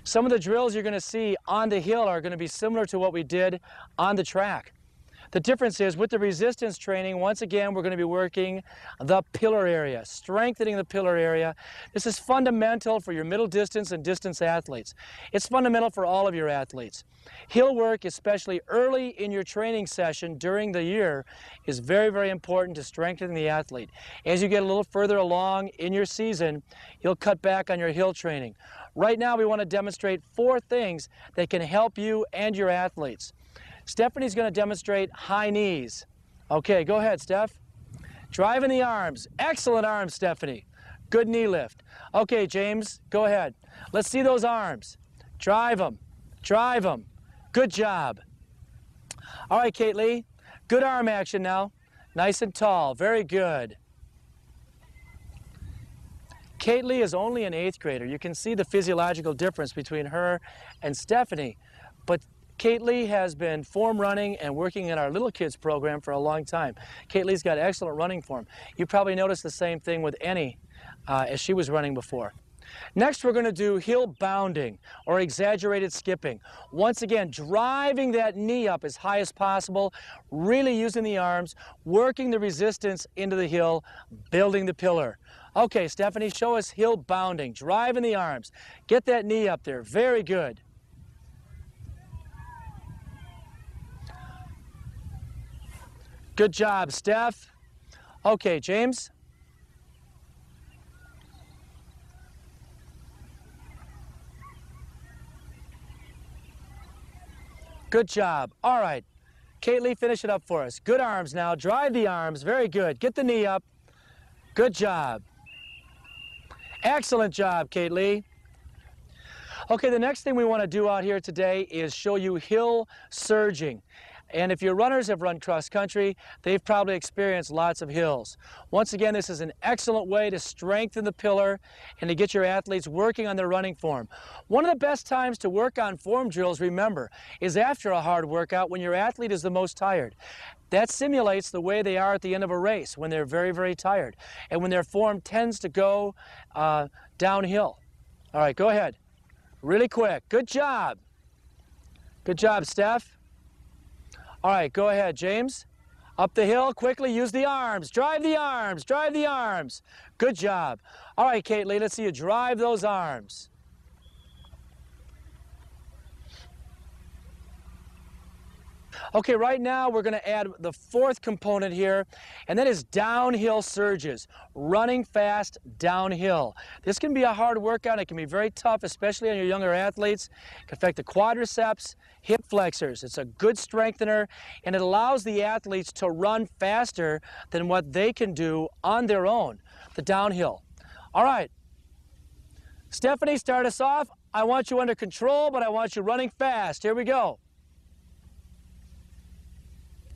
Some of the drills you're going to see on the hill are going to be similar to what we did on the track. The difference is with the resistance training, once again, we're going to be working the pillar area, strengthening the pillar area. This is fundamental for your middle distance and distance athletes. It's fundamental for all of your athletes. Hill work, especially early in your training session during the year, is very, very important to strengthening the athlete. As you get a little further along in your season, you'll cut back on your hill training. Right now, we want to demonstrate 4 things that can help you and your athletes. Stephanie's going to demonstrate high knees. Okay, go ahead, Steph. Driving the arms. Excellent arms, Stephanie. Good knee lift. Okay, James, go ahead. Let's see those arms. Drive them. Drive them. Good job. All right, Kate Lee. Good arm action now. Nice and tall. Very good. Kate Lee is only an 8th grader. You can see the physiological difference between her and Stephanie. But Kate Lee has been form running and working in our little kids program for a long time. Kate Lee's got excellent running form. You probably noticed the same thing with Annie as she was running before. Next, we're going to do hill bounding or exaggerated skipping. Once again, driving that knee up as high as possible, really using the arms, working the resistance into the hill, building the pillar. Okay, Stephanie, show us hill bounding, driving the arms. Get that knee up there. Very good. Good job, Steph. Okay, James. Good job. All right. Kate Lee, finish it up for us. Good arms now. Drive the arms. Very good. Get the knee up. Good job. Excellent job, Kate Lee. Okay, the next thing we want to do out here today is show you hill surging. And if your runners have run cross country, they've probably experienced lots of hills. Once again, this is an excellent way to strengthen the pillar and to get your athletes working on their running form. One of the best times to work on form drills, remember, is after a hard workout when your athlete is the most tired. That simulates the way they are at the end of a race when they're very, very tired and when their form tends to go downhill. All right, go ahead. Really quick. Good job. Good job, Steph. All right, go ahead, James. Up the hill, quickly, use the arms. Drive the arms, drive the arms. Good job. All right, Kate Lee, let's see you drive those arms. Okay, right now we're going to add the 4th component here, and that is downhill surges, running fast downhill. This can be a hard workout. It can be very tough, especially on your younger athletes. It can affect the quadriceps, hip flexors. It's a good strengthener, and it allows the athletes to run faster than what they can do on their own, the downhill. All right. Stephanie, start us off. I want you under control, but I want you running fast. Here we go.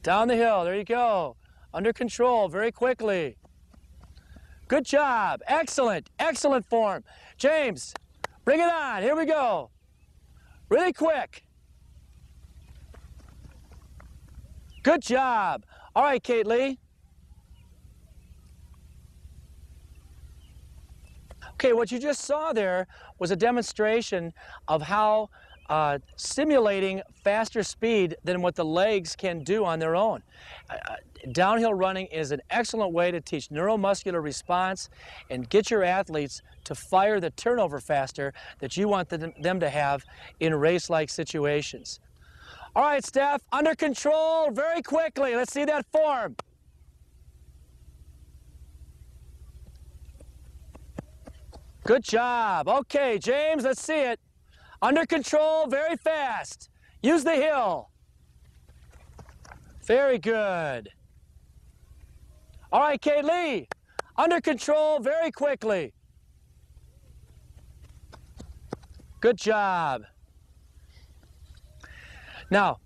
Down the hill, there you go. Under control, very quickly. Good job, excellent, excellent form. James, bring it on, here we go. Really quick. Good job. All right, Kate Lee. Okay, what you just saw there was a demonstration of how simulating faster speed than what the legs can do on their own. Downhill running is an excellent way to teach neuromuscular response and get your athletes to fire the turnover faster that you want them to have in race-like situations. All right, Steph, under control, very quickly. Let's see that form. Good job. Okay, James, let's see it. Under control, very fast. Use the hill. Very good. All right, Kate Lee. Under control, very quickly. Good job. Now,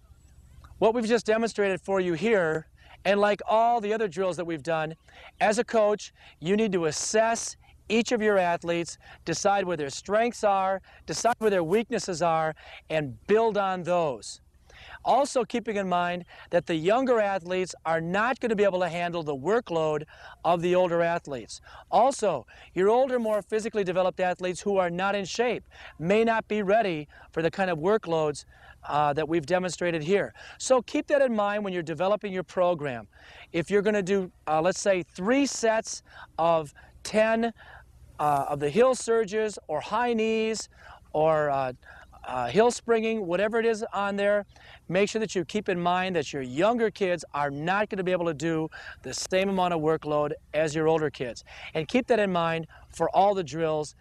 what we've just demonstrated for you here, and like all the other drills that we've done, as a coach, you need to assess each of your athletes, decide where their strengths are, decide where their weaknesses are, and build on those. Also keeping in mind that the younger athletes are not going to be able to handle the workload of the older athletes. Also, your older, more physically developed athletes who are not in shape may not be ready for the kind of workloads that we've demonstrated here. So keep that in mind when you're developing your program. If you're going to do, let's say, 3 sets of 10 of the hill surges or high knees or hill springing, whatever it is on there, make sure that you keep in mind that your younger kids are not going to be able to do the same amount of workload as your older kids. And keep that in mind for all the drills